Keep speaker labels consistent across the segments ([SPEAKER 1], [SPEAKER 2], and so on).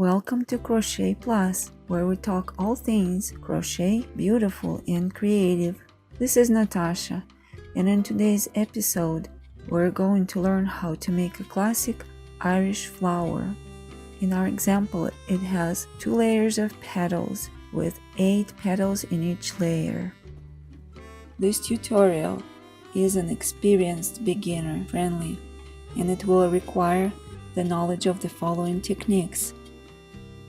[SPEAKER 1] Welcome to Crochet Plus, where we talk all things crochet, beautiful and creative. This is Natasha, and in today's episode, we're going to learn how to make a classic Irish flower. In our example, it has 2 layers of petals with 8 petals in each layer. This tutorial is an experienced beginner friendly, and it will require the knowledge of the following techniques: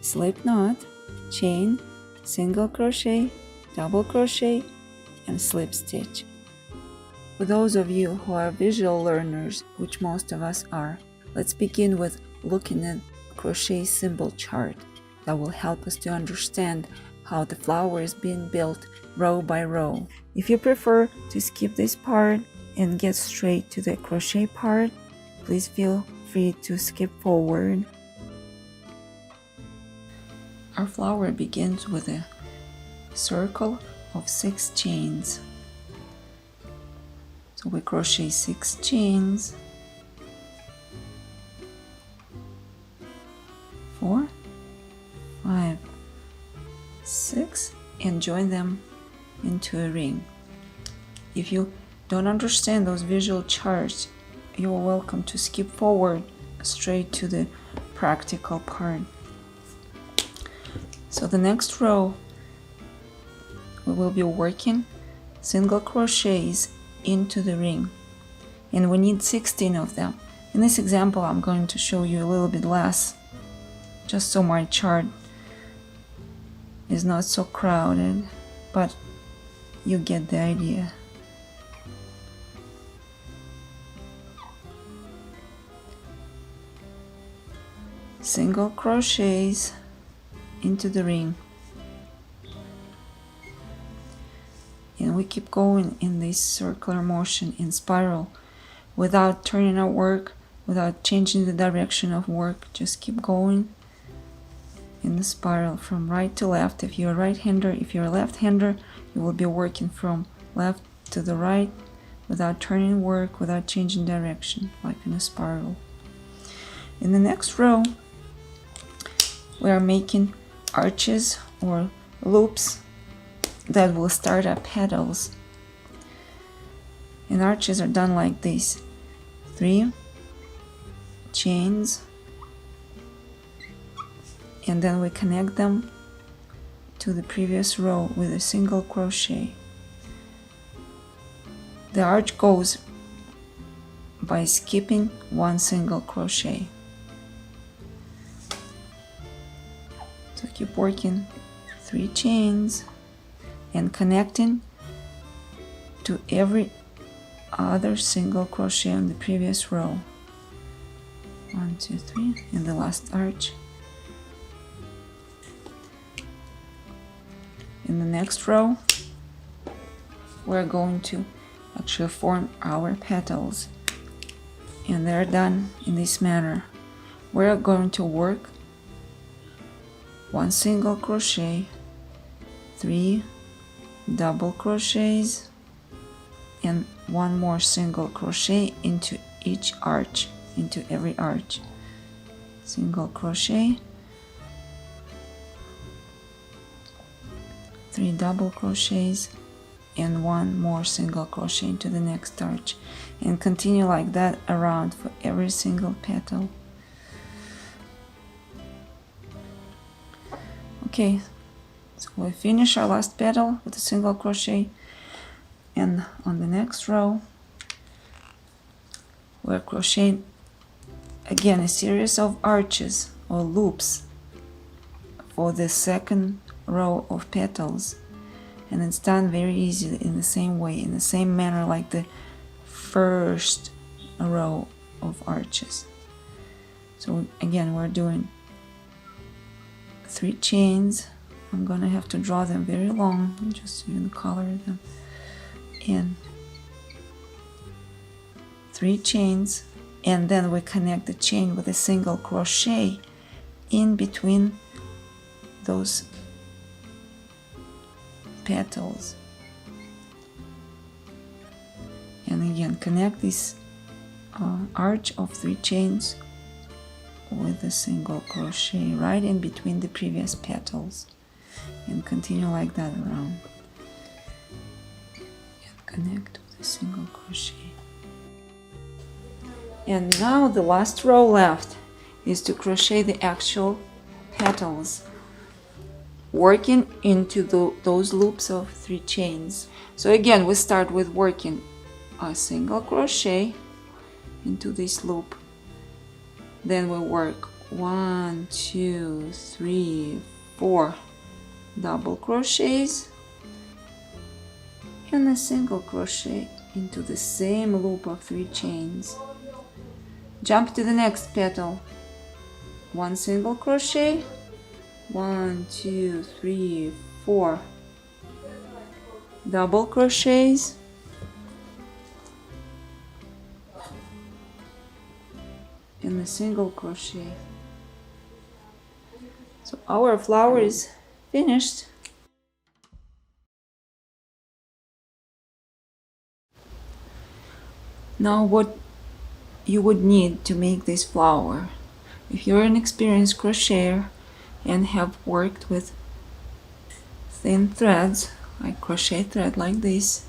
[SPEAKER 1] slip knot, chain, single crochet, double crochet, and slip stitch. For those of you who are visual learners, which most of us are, let's begin with looking at crochet symbol chart that will help us to understand how the flower is being built row by row. If you prefer to skip this part and get straight to the crochet part, please feel free to skip forward. Our flower begins with a circle of 6 chains. So we crochet 6 chains, 4, 5, 6, and join them into a ring. If you don't understand those visual charts, you are welcome to skip forward straight to the practical part. So the next row, we will be working single crochets into the ring, and we need 16 of them. In this example, I'm going to show you a little bit less, just so my chart is not so crowded, but you get the idea. Single crochets into the ring, and we keep going in this circular motion in spiral without turning our work, without changing the direction of work. Just keep going in the spiral from right to left. If you're a right-hander, if you're a left-hander, you will be working from left to the right without turning work, without changing direction, like in a spiral. In the next row, we are making arches or loops that will start at petals. And arches are done like this: 3 chains, and then we connect them to the previous row with a single crochet. The arch goes by skipping 1 single crochet. So keep working 3 chains and connecting to every other single crochet on the previous row. 1, 2, 3, and the last arch. In the next row, we're going to actually form our petals, and they're done in this manner. We're going to work 1 single crochet, 3 double crochets, and 1 more single crochet into each arch, into every arch. Single crochet, 3 double crochets, and 1 more single crochet into the next arch, and continue like that around for every single petal. Okay, so we finish our last petal with a single crochet, and on the next row we're crocheting again a series of arches or loops for the second row of petals, and it's done very easily in the same way, in the same manner like the first row of arches. So again, we're doing 3 chains. I'm gonna have to draw them very long just so you can color them in. 3 chains, and then we connect the chain with a single crochet in between those petals, and again connect this arch of 3 chains with a single crochet right in between the previous petals, and continue like that around, and connect with a single crochet. And now the last row left is to crochet the actual petals, working into those loops of 3 chains. So again, we start with working a single crochet into this loop, then we work 1, 2, 3, 4 double crochets and a single crochet into the same loop of 3 chains. Jump to the next petal, 1 single crochet, 1, 2, 3, 4 double crochets, and a single crochet. So our flower is finished. Now what you would need to make this flower, if you're an experienced crocheter and have worked with thin threads, like crochet thread like this,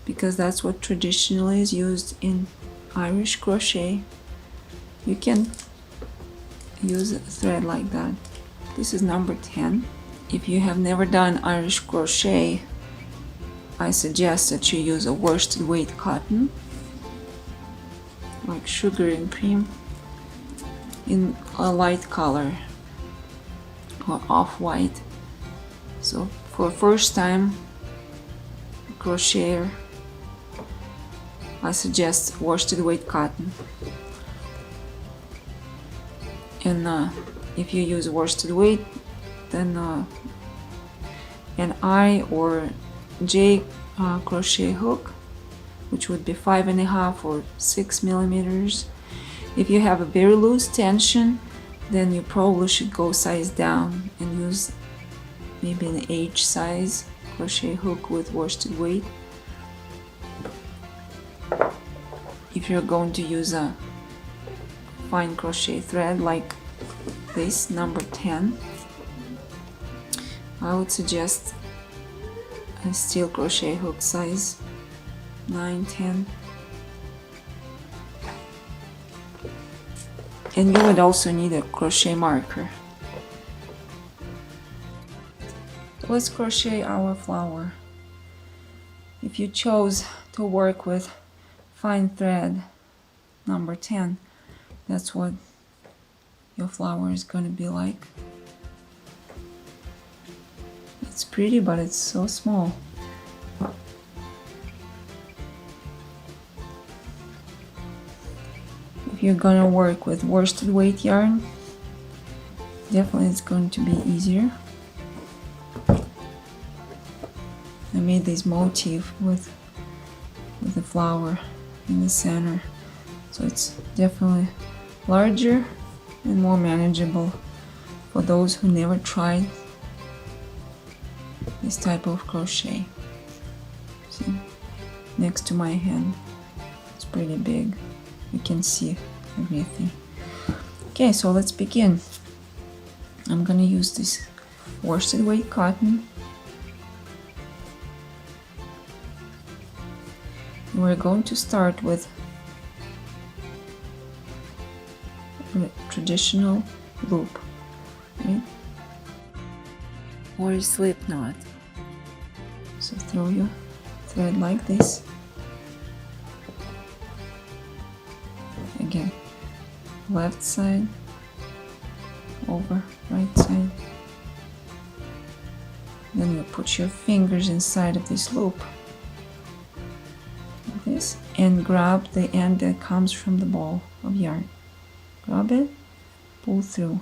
[SPEAKER 1] because that's what traditionally is used in Irish crochet, you can use a thread like that. This is number 10. If you have never done Irish crochet, I suggest that you use a worsted weight cotton, like sugar and cream, in a light color or off-white. So for first time crocheter, I suggest worsted weight cotton. And if you use worsted weight, then an I or J crochet hook, which would be 5.5 or 6 millimeters. If you have a very loose tension, then you probably should go size down and use maybe an H size crochet hook with worsted weight. If you're going to use a fine crochet thread like this, number 10, I would suggest a steel crochet hook size 9, 10. And you would also need a crochet marker. Let's crochet our flower. If you chose to work with fine thread, number 10, that's what your flower is going to be like. It's pretty, but it's so small. If you're going to work with worsted weight yarn, definitely it's going to be easier. I made this motif with the flower in the center, so it's definitely larger and more manageable for those who never tried this type of crochet. See, next to my hand, it's pretty big. You can see everything. Okay, so let's begin. I'm gonna use this worsted weight cotton. We're going to start with a traditional loop, right? Or a slip knot. So throw your thread like this. Again, left side over right side. Then you put your fingers inside of this loop, like this, and grab the end that comes from the ball of yarn. Grab it, pull through,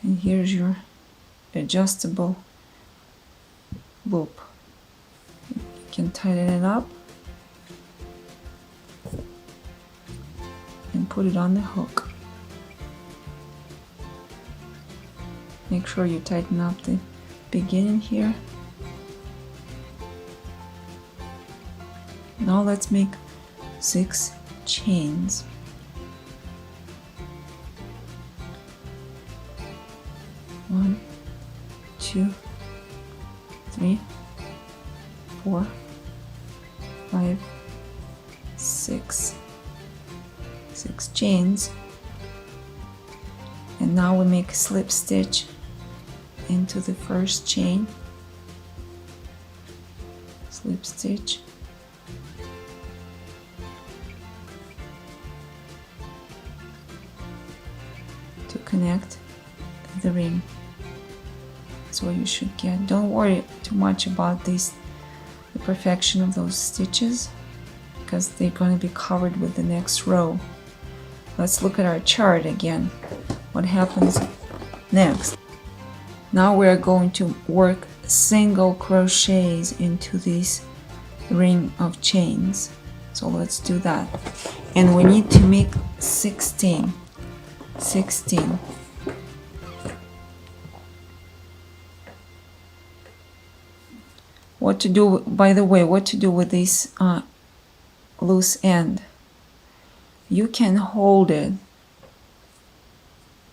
[SPEAKER 1] and here's your adjustable loop. You can tighten it up and put it on the hook. Make sure you tighten up the beginning here. Now let's make 6 chains. 1, 2, 3, 4, 5, 6 chains, and now we make a slip stitch into the first chain, slip stitch, to connect the ring. That's what you should get. Don't worry too much about this, the perfection of those stitches, because they're going to be covered with the next row. Let's look at our chart again. What happens next? Now we're going to work single crochets into this ring of chains. So let's do that. And we need to make 16. What to do, by the way, what to do with this loose end? You can hold it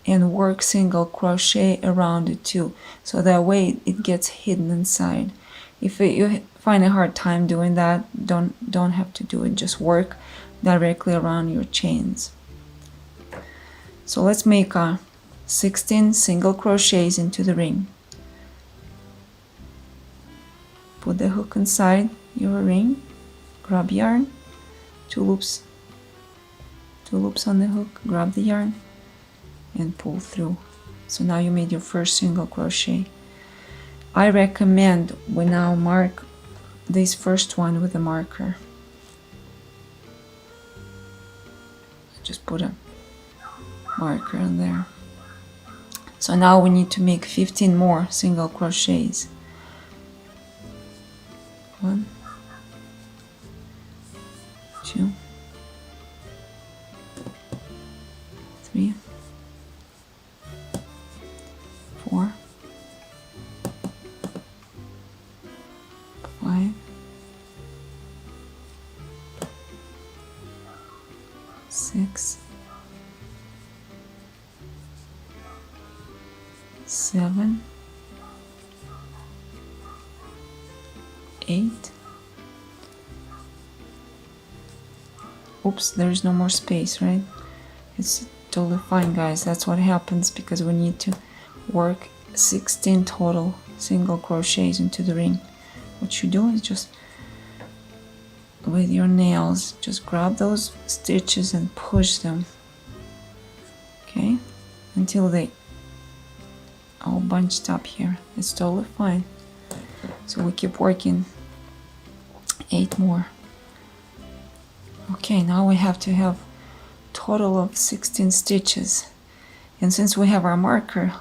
[SPEAKER 1] and work single crochet around it too, so that way it gets hidden inside. If you find a hard time doing that, don't have to do it. Just work directly around your chains. So let's make 16 single crochets into the ring. Put the hook inside your ring, grab yarn, two loops on the hook, grab the yarn and pull through. So now you made your first single crochet. I recommend we now mark this first one with a marker. Just put a marker in there. So now we need to make 15 more single crochets. 1, 2, 3, 4, 5, 6, 7, 8. Oops, there is no more space, right? It's totally fine, guys. That's what happens because we need to work 16 total single crochets into the ring. What you do is just with your nails, just grab those stitches and push them, okay, until they all bunched up here. It's totally fine. So we keep working 8 more. Okay, now we have to have total of 16 stitches, and since we have our marker,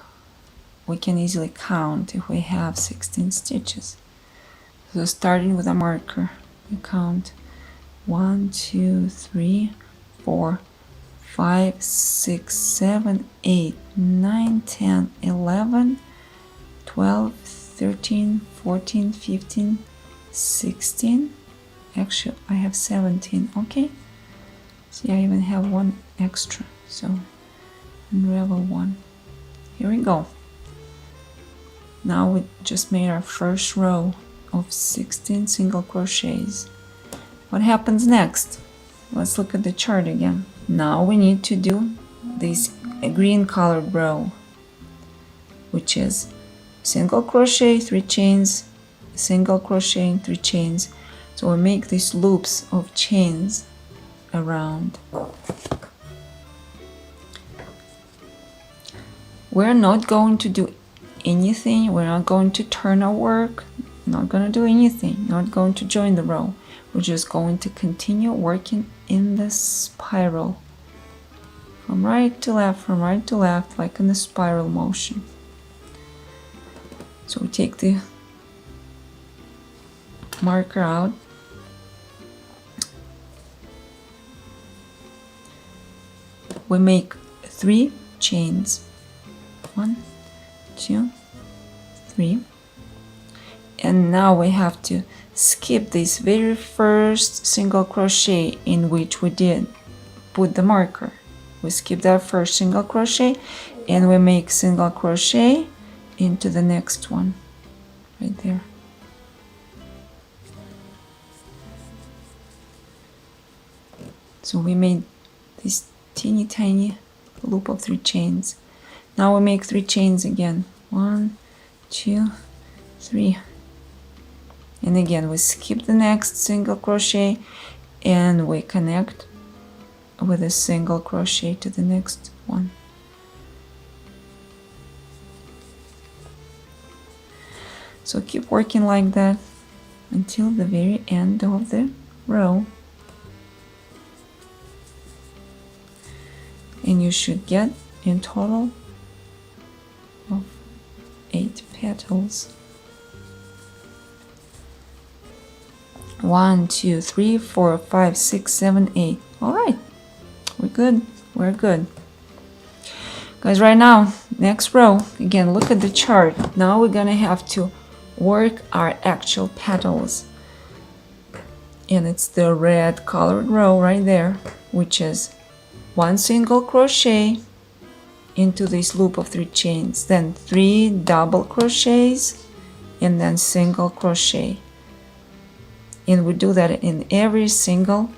[SPEAKER 1] we can easily count if we have 16 stitches. So starting with a marker, you count 1, 2, 3, 4, 5, 6, 7, 8, 9, 10, 11, 12, 13, 14, 15, 16. Actually, I have 17. Okay. See, I even have one extra. So unravel one. Here we go. Now we just made our first row of 16 single crochets. What happens next? Let's look at the chart again. Now we need to do this green colored row, which is single crochet, 3 chains, single crochet and 3 chains. So we make these loops of chains around. We're not going to do anything. We're not going to turn our work. Not going to do anything. Not going to join the row. We're just going to continue working in the spiral. From right to left, like in the spiral motion. So we take the marker out. We make 3 chains. 1, 2, 3. And now we have to skip this very first single crochet in which we did put the marker. We skip that first single crochet and we make single crochet into the next one right there. So we made this teeny tiny loop of 3 chains. Now we make 3 chains again. 1, 2, 3. And again we skip the next single crochet and we connect with a single crochet to the next one. So keep working like that until the very end of the row. And you should get in total of 8 petals. 1, 2, 3, 4, 5, 6, 7, 8. All right, we're good. We're good. Guys, right now, next row, again, look at the chart. Now we're gonna have to work our actual petals. And it's the red colored row right there, which is 1 single crochet into this loop of 3 chains, then 3 double crochets, and then single crochet. And we do that in every single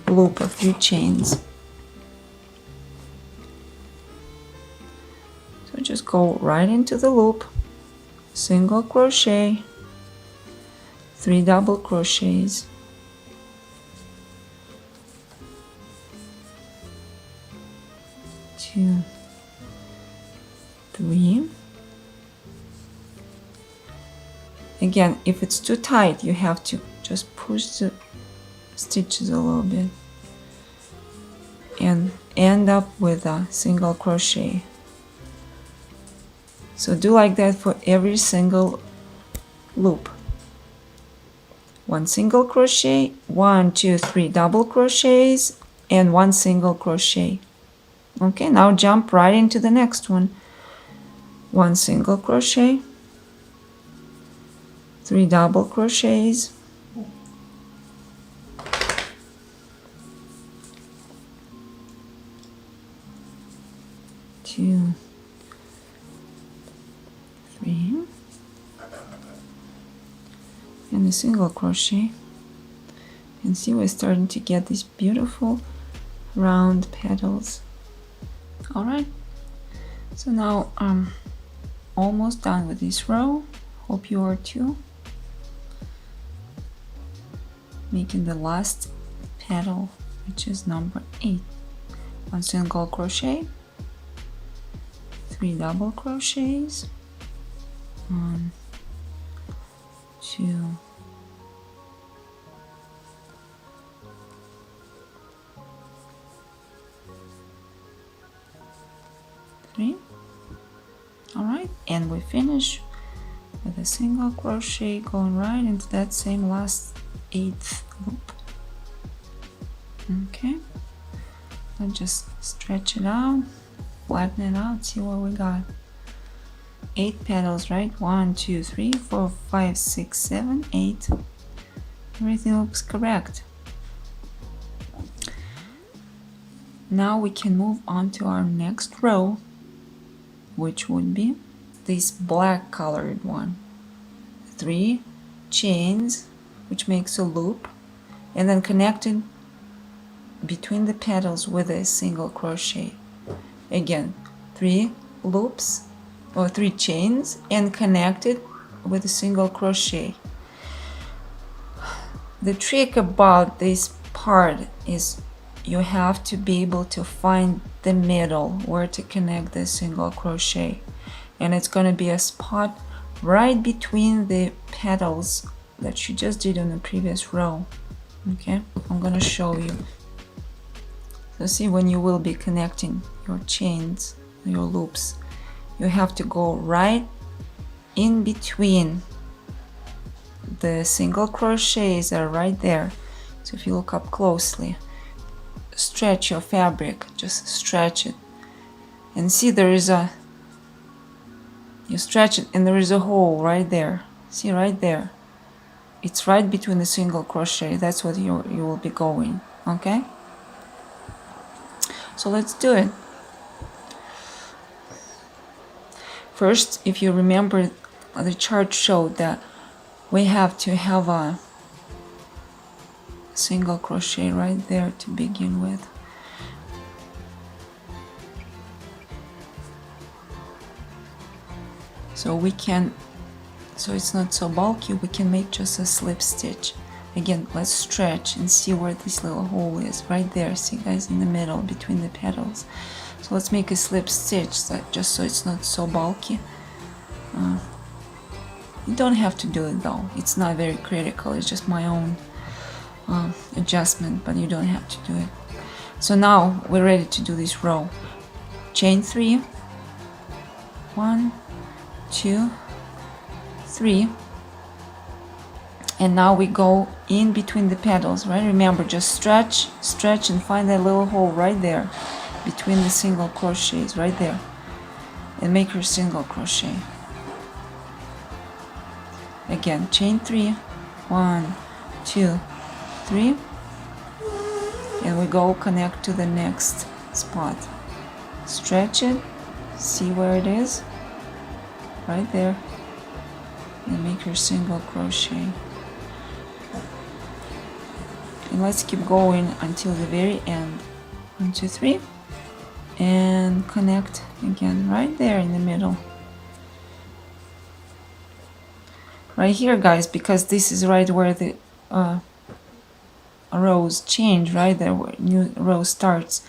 [SPEAKER 1] loop of 3 chains. So just go right into the loop, single crochet, 3 double crochets, 2, 3. Again, if it's too tight, you have to just push the stitches a little bit and end up with a single crochet. So do like that for every single loop. 1 single crochet, 1, 2, 3 double crochets, and 1 single crochet. Okay, now jump right into the next one. 1 single crochet, 3 double crochets, 2, 3, and a single crochet. And see, we're starting to get these beautiful round petals. All right, so now I'm almost done with this row. Hope you are too. Making the last petal, which is number 8. 1 single crochet, 3 double crochets, 1, 2, 3. All right, and we finish with a single crochet going right into that same last 8th loop. Okay, then just stretch it out, flatten it out, see what we got. 8 petals, right? 1, 2, 3, 4, 5, 6, 7, 8. Everything looks correct. Now we can move on to our next row, which would be this black colored one. 3 chains, which makes a loop, and then connected between the petals with a single crochet. Again, 3 loops or 3 chains and connected with a single crochet. The trick about this part is you have to be able to find the middle where to connect the single crochet, and it's going to be a spot right between the petals that you just did on the previous row. Okay, I'm going to show you. So see, when you will be connecting your chains, your loops, you have to go right in between the single crochets are right there. So if you look up closely, stretch your fabric, just stretch it, and see there is a, you stretch it and there is a hole right there. See right there, it's right between the single crochet. That's what you will be going. Okay, so let's do it. First, if you remember, the chart showed that we have to have a single crochet right there to begin with. So we can, so it's not so bulky, we can make just a slip stitch. Again, let's stretch and see where this little hole is. Right there, see guys, in the middle between the petals. So let's make a slip stitch, just so it's not so bulky. You don't have to do it though, it's not very critical, it's just my own adjustment, but you don't have to do it. So now we're ready to do this row. Chain 3, 1, 2, 3, and now we go in between the petals, right? Remember, just stretch and find that little hole right there between the single crochets, right there, and make your single crochet. Again, chain 3, 1, 2, 3, and we go connect to the next spot. Stretch it, see where it is, right there, and make your single crochet. And let's keep going until the very end. 1, 2, 3, and connect again right there in the middle. Right here, guys, because this is right where the rows change, right there where new row starts.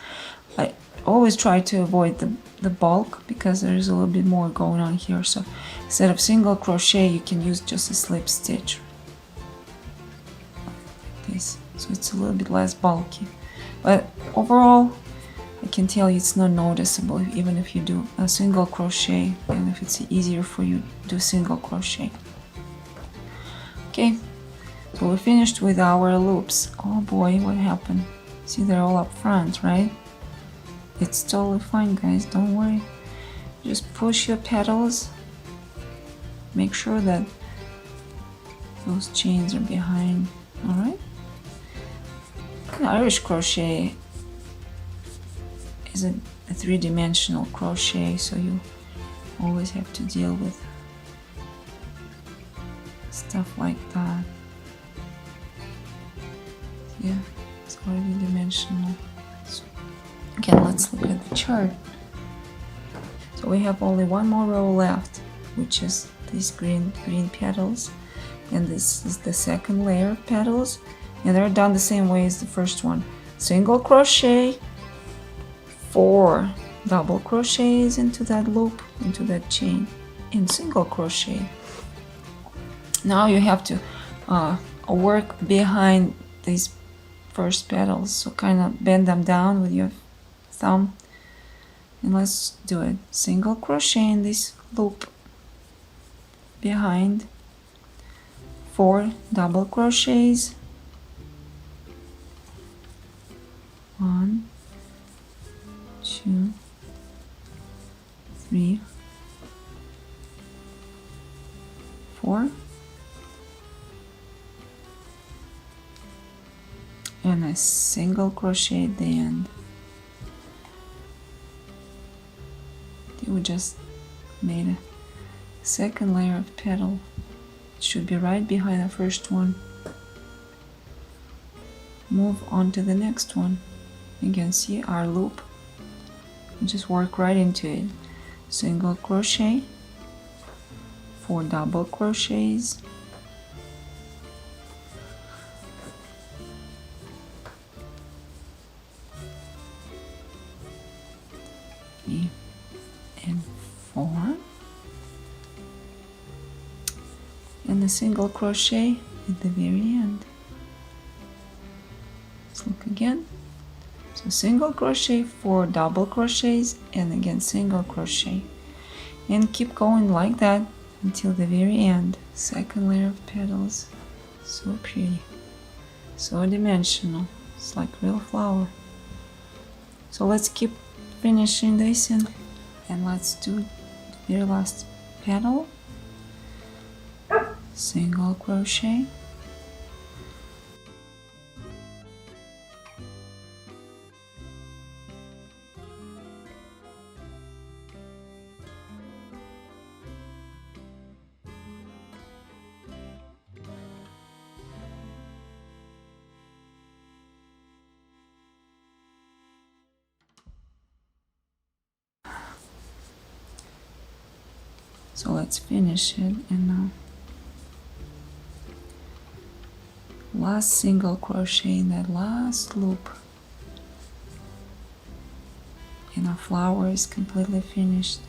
[SPEAKER 1] I always try to avoid the bulk because there is a little bit more going on here. So instead of single crochet, you can use just a slip stitch like this. So it's a little bit less bulky, but overall I can tell you it's not noticeable even if you do a single crochet, and if it's easier for you to do single crochet. Okay, so we finished with our loops. Oh boy, what happened? See, they're all up front, right? It's totally fine, guys, don't worry. Just push your petals, make sure that those chains are behind. All right, Irish crochet is a three-dimensional crochet, so you always have to deal with stuff like that. Yeah, it's already dimensional. So, again, let's look at the chart. So we have only one more row left, which is these green petals, and this is the second layer of petals, and they're done the same way as the first one. Single crochet, 4 double crochets into that loop, into that chain, and single crochet. Now you have to work behind these first petals, so kind of bend them down with your thumb, and let's do it. Single crochet in this loop behind, 4 double crochets, 1, 2, 3, 4, and a single crochet at the end. We just made a second layer of petal. It should be right behind the first one. Move on to the next one. Again, see our loop, just work right into it. Single crochet, 4 double crochets, and 4, and a single crochet at the very end. Let's look again. So single crochet, 4 double crochets, and again single crochet, and keep going like that until the very end. Second layer of petals, so pretty, so dimensional, it's like real flower. So let's keep finishing this, and let's do the very last petal. Single crochet, So let's finish it, and last single crochet in that last loop, and our flower is completely finished.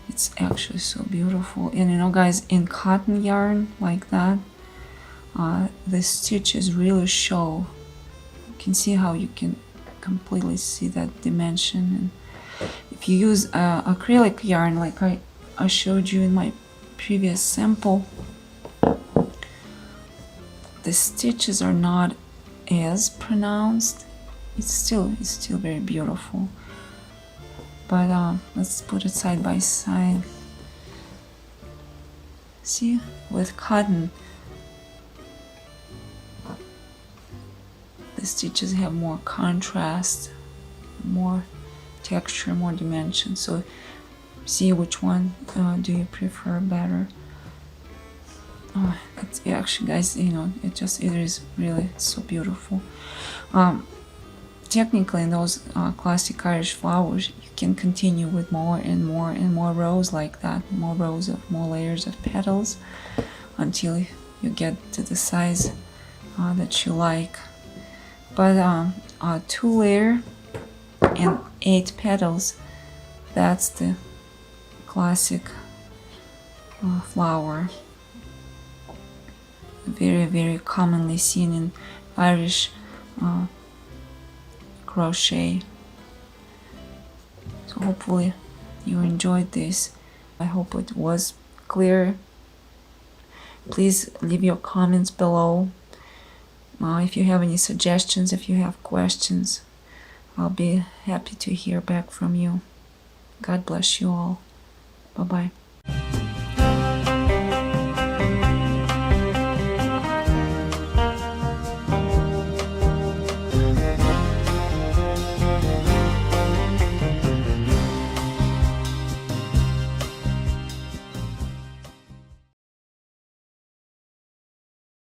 [SPEAKER 1] It's actually so beautiful. And you know, guys, in cotton yarn like that, the stitches really show. You can see how you can completely see that dimension. And if you use acrylic yarn like I showed you in my previous sample, the stitches are not as pronounced. It's still very beautiful. But let's put it side by side. See, with cotton, the stitches have more contrast, more texture, more dimension. So see which one do you prefer better. It's actually, guys, you know, it is really so beautiful. Technically, in those classic Irish flowers, you can continue with more and more rows like that, more layers of petals, until you get to the size that you like. But 2 layer and 8 petals, that's the classic flower, very commonly seen in Irish crochet. So hopefully you enjoyed this. I hope it was clear. Please leave your comments below. If you have any suggestions, if you have questions, I'll be happy to hear back from you. God bless you all. Bye-bye.